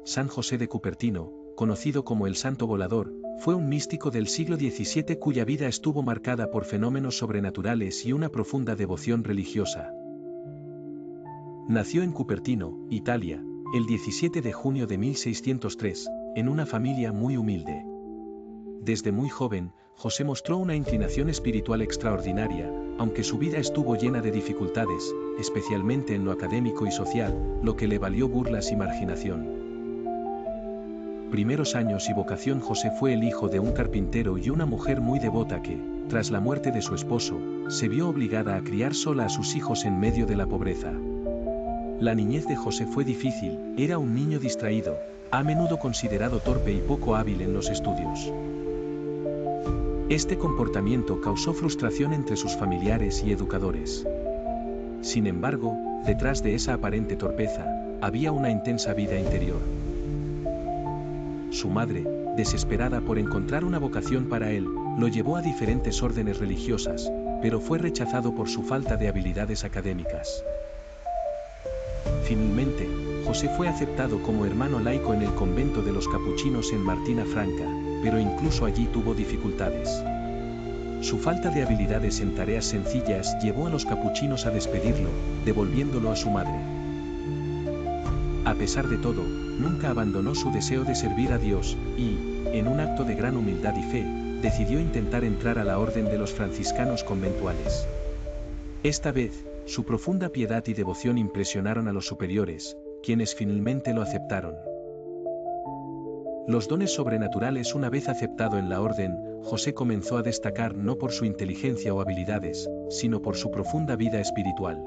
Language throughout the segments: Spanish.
San José de Cupertino, conocido como el Santo Volador, fue un místico del siglo XVII cuya vida estuvo marcada por fenómenos sobrenaturales y una profunda devoción religiosa. Nació en Cupertino, Italia, el 17 de junio de 1603, en una familia muy humilde. Desde muy joven, José mostró una inclinación espiritual extraordinaria, aunque su vida estuvo llena de dificultades, especialmente en lo académico y social, lo que le valió burlas y marginación. Primeros años y vocación. José fue el hijo de un carpintero y una mujer muy devota que, tras la muerte de su esposo, se vio obligada a criar sola a sus hijos en medio de la pobreza. La niñez de José fue difícil, era un niño distraído, a menudo considerado torpe y poco hábil en los estudios. Este comportamiento causó frustración entre sus familiares y educadores. Sin embargo, detrás de esa aparente torpeza, había una intensa vida interior. Su madre, desesperada por encontrar una vocación para él, lo llevó a diferentes órdenes religiosas, pero fue rechazado por su falta de habilidades académicas. Finalmente, José fue aceptado como hermano laico en el convento de los capuchinos en Martina Franca, pero incluso allí tuvo dificultades. Su falta de habilidades en tareas sencillas llevó a los capuchinos a despedirlo, devolviéndolo a su madre. A pesar de todo, nunca abandonó su deseo de servir a Dios, y, en un acto de gran humildad y fe, decidió intentar entrar a la orden de los franciscanos conventuales. Esta vez, su profunda piedad y devoción impresionaron a los superiores, quienes finalmente lo aceptaron. Los dones sobrenaturales. Una vez aceptado en la orden, José comenzó a destacar no por su inteligencia o habilidades, sino por su profunda vida espiritual.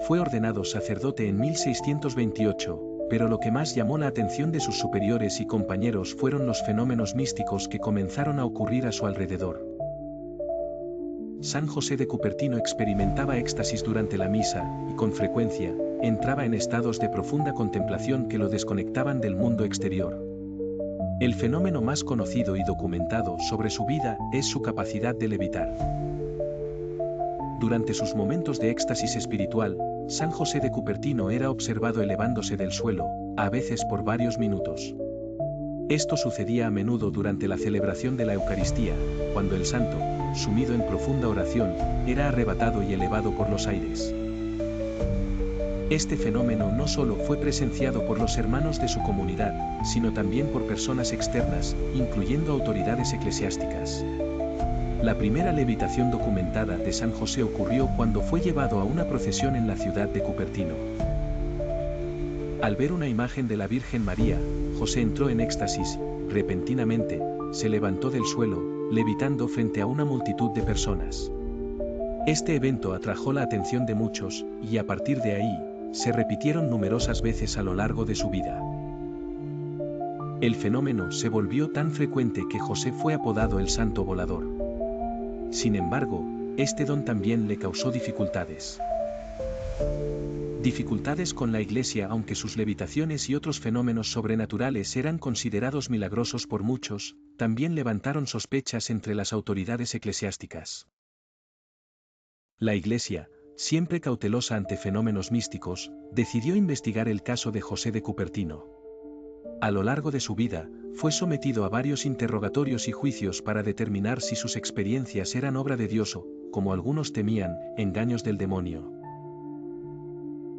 Fue ordenado sacerdote en 1628, pero lo que más llamó la atención de sus superiores y compañeros fueron los fenómenos místicos que comenzaron a ocurrir a su alrededor. San José de Cupertino experimentaba éxtasis durante la misa, y con frecuencia, entraba en estados de profunda contemplación que lo desconectaban del mundo exterior. El fenómeno más conocido y documentado sobre su vida es su capacidad de levitar. Durante sus momentos de éxtasis espiritual, San José de Cupertino era observado elevándose del suelo, a veces por varios minutos. Esto sucedía a menudo durante la celebración de la Eucaristía, cuando el santo, sumido en profunda oración, era arrebatado y elevado por los aires. Este fenómeno no solo fue presenciado por los hermanos de su comunidad, sino también por personas externas, incluyendo autoridades eclesiásticas. La primera levitación documentada de San José ocurrió cuando fue llevado a una procesión en la ciudad de Cupertino. Al ver una imagen de la Virgen María, José entró en éxtasis, repentinamente, se levantó del suelo, levitando frente a una multitud de personas. Este evento atrajo la atención de muchos, y a partir de ahí, se repitieron numerosas veces a lo largo de su vida. El fenómeno se volvió tan frecuente que José fue apodado el Santo Volador. Sin embargo, este don también le causó dificultades. Dificultades con la Iglesia. Aunque sus levitaciones y otros fenómenos sobrenaturales eran considerados milagrosos por muchos, también levantaron sospechas entre las autoridades eclesiásticas. La Iglesia, siempre cautelosa ante fenómenos místicos, decidió investigar el caso de José de Cupertino. A lo largo de su vida, fue sometido a varios interrogatorios y juicios para determinar si sus experiencias eran obra de Dios o, como algunos temían, engaños del demonio.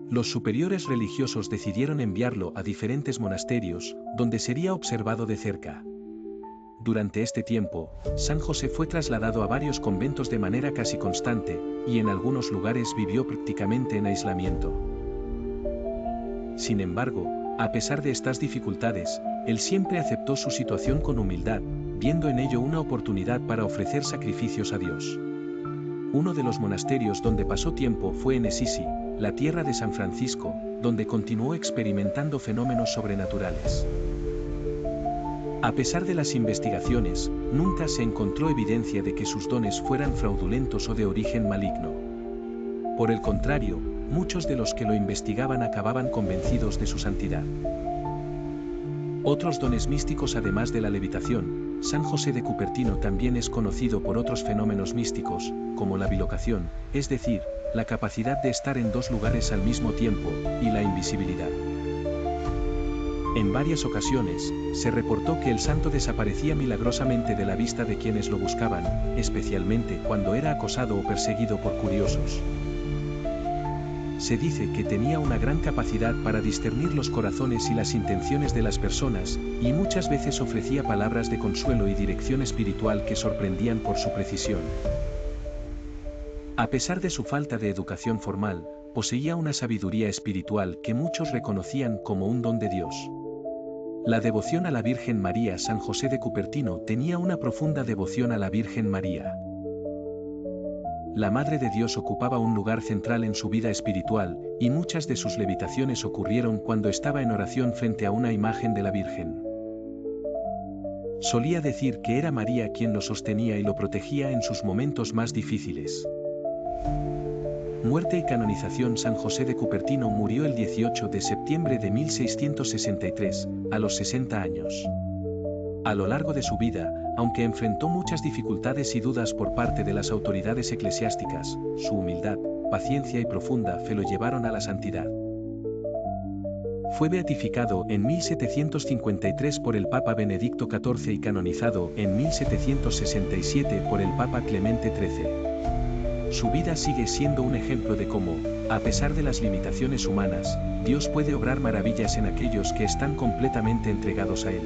Los superiores religiosos decidieron enviarlo a diferentes monasterios, donde sería observado de cerca. Durante este tiempo, San José fue trasladado a varios conventos de manera casi constante, y en algunos lugares vivió prácticamente en aislamiento. Sin embargo, a pesar de estas dificultades, él siempre aceptó su situación con humildad, viendo en ello una oportunidad para ofrecer sacrificios a Dios. Uno de los monasterios donde pasó tiempo fue en Assisi, la tierra de San Francisco, donde continuó experimentando fenómenos sobrenaturales. A pesar de las investigaciones, nunca se encontró evidencia de que sus dones fueran fraudulentos o de origen maligno. Por el contrario, muchos de los que lo investigaban acababan convencidos de su santidad. Otros dones místicos. Además de la levitación, San José de Cupertino también es conocido por otros fenómenos místicos, como la bilocación, es decir, la capacidad de estar en dos lugares al mismo tiempo, y la invisibilidad. En varias ocasiones, se reportó que el santo desaparecía milagrosamente de la vista de quienes lo buscaban, especialmente cuando era acosado o perseguido por curiosos. Se dice que tenía una gran capacidad para discernir los corazones y las intenciones de las personas, y muchas veces ofrecía palabras de consuelo y dirección espiritual que sorprendían por su precisión. A pesar de su falta de educación formal, poseía una sabiduría espiritual que muchos reconocían como un don de Dios. La devoción a la Virgen María. San José de Cupertino tenía una profunda devoción a la Virgen María. La Madre de Dios ocupaba un lugar central en su vida espiritual, y muchas de sus levitaciones ocurrieron cuando estaba en oración frente a una imagen de la Virgen. Solía decir que era María quien lo sostenía y lo protegía en sus momentos más difíciles. Muerte y canonización. San José de Cupertino murió el 18 de septiembre de 1663, a los 60 años. A lo largo de su vida, aunque enfrentó muchas dificultades y dudas por parte de las autoridades eclesiásticas, su humildad, paciencia y profunda fe lo llevaron a la santidad. Fue beatificado en 1753 por el Papa Benedicto XIV y canonizado en 1767 por el Papa Clemente XIII. Su vida sigue siendo un ejemplo de cómo, a pesar de las limitaciones humanas, Dios puede obrar maravillas en aquellos que están completamente entregados a Él.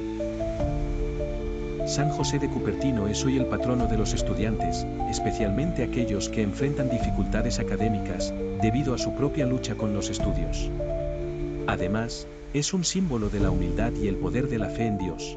San José de Cupertino es hoy el patrono de los estudiantes, especialmente aquellos que enfrentan dificultades académicas, debido a su propia lucha con los estudios. Además, es un símbolo de la humildad y el poder de la fe en Dios.